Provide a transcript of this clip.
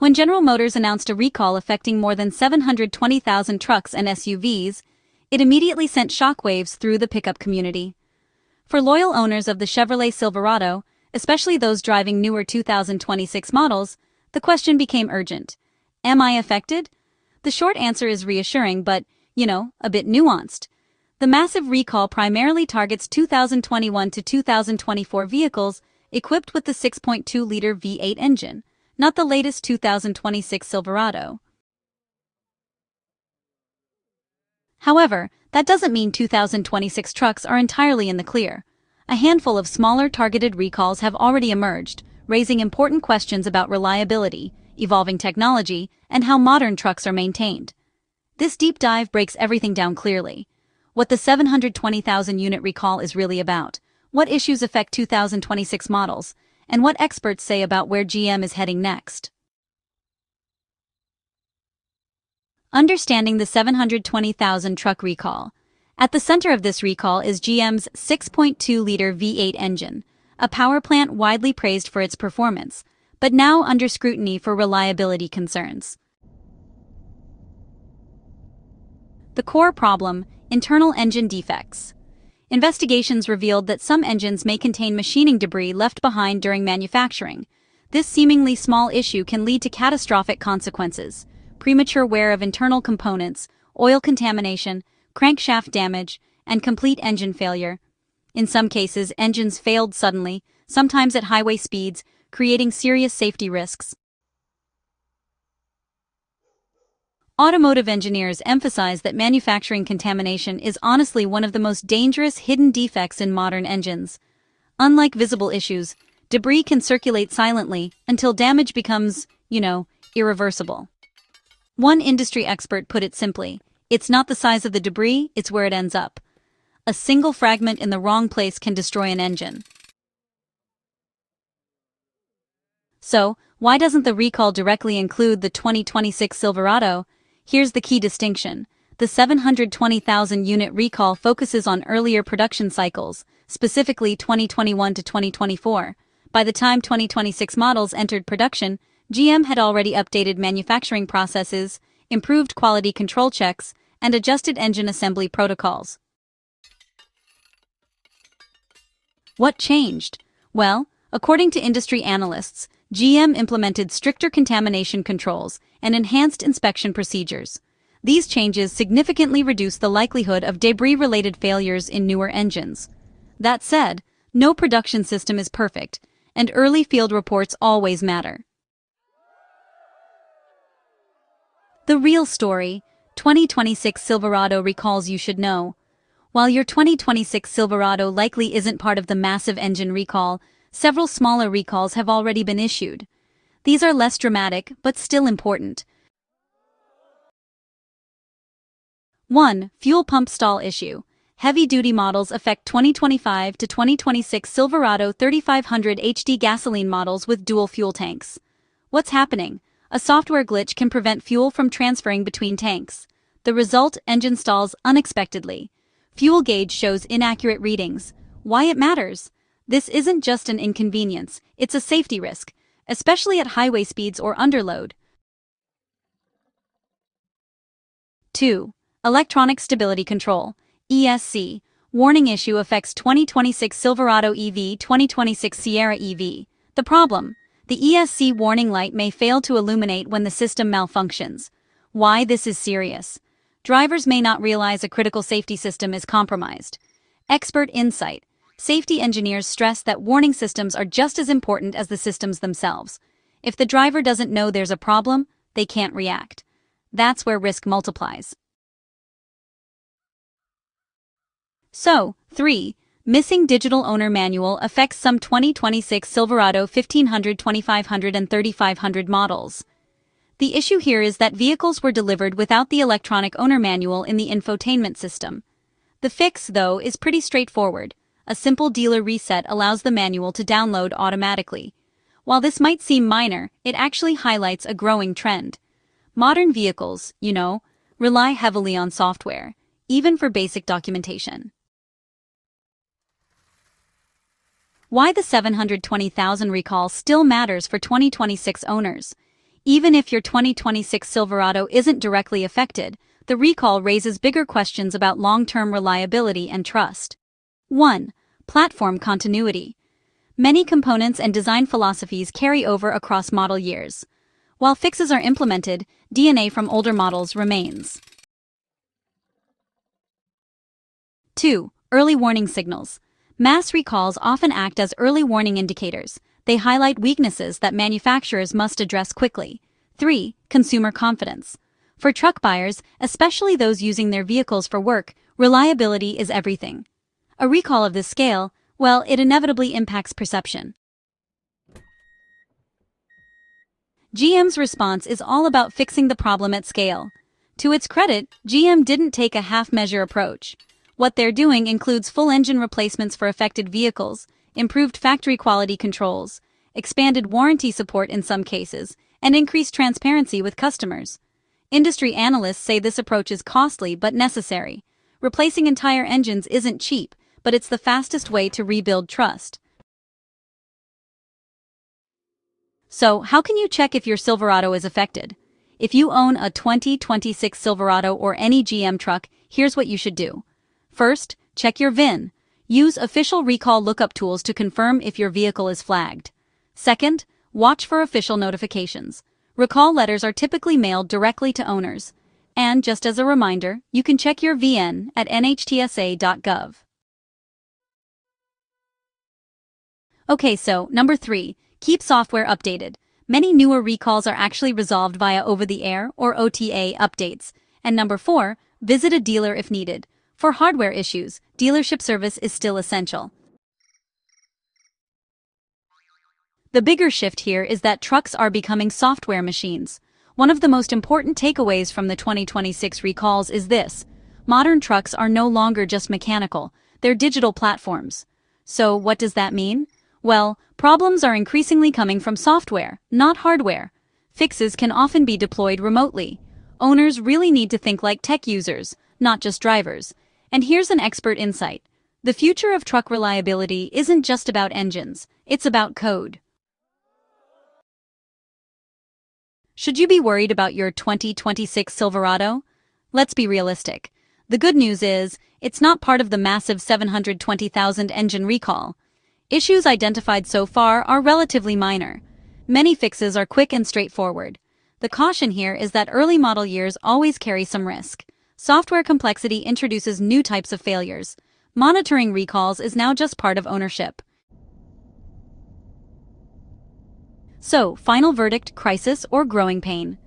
When General Motors announced a recall affecting more than 720,000 trucks and SUVs, it immediately sent shockwaves through the pickup community. For loyal owners of the Chevrolet Silverado, especially those driving newer 2026 models, the question became urgent. Am I affected? The short answer is reassuring but, a bit nuanced. The massive recall primarily targets 2021 to 2024 vehicles equipped with the 6.2-liter V8 engine, not the latest 2026 Silverado. However, that doesn't mean 2026 trucks are entirely in the clear. A handful of smaller targeted recalls have already emerged, raising important questions about reliability, evolving technology, and how modern trucks are maintained. This deep dive breaks everything down clearly. What the 720,000-unit recall is really about, what issues affect 2026 models, and what experts say about where GM is heading next. Understanding the 720,000 truck recall. At the center of this recall is GM's 6.2-liter V8 engine, a power plant widely praised for its performance, but now under scrutiny for reliability concerns. The core problem: internal engine defects. Investigations revealed that some engines may contain machining debris left behind during manufacturing. This seemingly small issue can lead to catastrophic consequences: premature wear of internal components, oil contamination, crankshaft damage, and complete engine failure. In some cases, engines failed suddenly, sometimes at highway speeds, creating serious safety risks. Automotive engineers emphasize that manufacturing contamination is honestly one of the most dangerous hidden defects in modern engines. Unlike visible issues, debris can circulate silently until damage becomes, irreversible. One industry expert put it simply: it's not the size of the debris, it's where it ends up. A single fragment in the wrong place can destroy an engine. So, why doesn't the recall directly include the 2026 Silverado? Here's the key distinction. The 720,000-unit recall focuses on earlier production cycles, specifically 2021 to 2024. By the time 2026 models entered production, GM had already updated manufacturing processes, improved quality control checks, and adjusted engine assembly protocols. What changed? Well, according to industry analysts, GM implemented stricter contamination controls and enhanced inspection procedures. These changes significantly reduce the likelihood of debris-related failures in newer engines. That said, no production system is perfect, and early field reports always matter. The real story: 2026 Silverado recalls you should know. While your 2026 Silverado likely isn't part of the massive engine recall, several smaller recalls have already been issued. These are less dramatic, but still important. 1. Fuel pump stall issue. Heavy-duty models affect 2025 to 2026 Silverado 3500 HD gasoline models with dual fuel tanks. What's happening? A software glitch can prevent fuel from transferring between tanks. The result: engine stalls unexpectedly. Fuel gauge shows inaccurate readings. Why it matters? This isn't just an inconvenience, it's a safety risk, especially at highway speeds or underload. 2. Electronic Stability Control (ESC). Warning issue affects 2026 Silverado EV, 2026 Sierra EV. The problem: the ESC warning light may fail to illuminate when the system malfunctions. Why this is serious? Drivers may not realize a critical safety system is compromised. Expert insight. Safety engineers stress that warning systems are just as important as the systems themselves. If the driver doesn't know there's a problem, they can't react. That's where risk multiplies. So, 3. Missing digital owner manual affects some 2026 Silverado 1500, 2500, and 3500 models. The issue here is that vehicles were delivered without the electronic owner manual in the infotainment system. The fix, though, is pretty straightforward. A simple dealer reset allows the manual to download automatically. While this might seem minor, it actually highlights a growing trend. Modern vehicles, rely heavily on software, even for basic documentation. Why the 720,000 recall still matters for 2026 owners. Even if your 2026 Silverado isn't directly affected, the recall raises bigger questions about long-term reliability and trust. 1. Platform continuity. Many components and design philosophies carry over across model years. While fixes are implemented, DNA from older models remains. 2. Early warning signals. Mass recalls often act as early warning indicators. They highlight weaknesses that manufacturers must address quickly. 3. Consumer confidence. For truck buyers, especially those using their vehicles for work, reliability is everything. A recall of this scale, well, it inevitably impacts perception. GM's response is all about fixing the problem at scale. To its credit, GM didn't take a half-measure approach. What they're doing includes full engine replacements for affected vehicles, improved factory quality controls, expanded warranty support in some cases, and increased transparency with customers. Industry analysts say this approach is costly but necessary. Replacing entire engines isn't cheap, but it's the fastest way to rebuild trust. So, how can you check if your Silverado is affected? If you own a 2026 Silverado or any GM truck, here's what you should do. First, check your VIN. Use official recall lookup tools to confirm if your vehicle is flagged. Second, watch for official notifications. Recall letters are typically mailed directly to owners. And just as a reminder, you can check your VN at NHTSA.gov. Okay, so number 3, keep software updated. Many newer recalls are actually resolved via over-the-air or OTA updates. And number 4, visit a dealer if needed. For hardware issues, dealership service is still essential. The bigger shift here is that trucks are becoming software machines. One of the most important takeaways from the 2026 recalls is this: modern trucks are no longer just mechanical, they're digital platforms. So what does that mean? Well, problems are increasingly coming from software, not hardware. Fixes can often be deployed remotely. Owners really need to think like tech users, not just drivers. And here's an expert insight. The future of truck reliability isn't just about engines, it's about code. Should you be worried about your 2026 Silverado? Let's be realistic. The good news is, it's not part of the massive 720,000 engine recall. Issues identified so far are relatively minor. Many fixes are quick and straightforward. The caution here is that early model years always carry some risk. Software complexity introduces new types of failures. Monitoring recalls is now just part of ownership. So, final verdict: crisis or growing pain?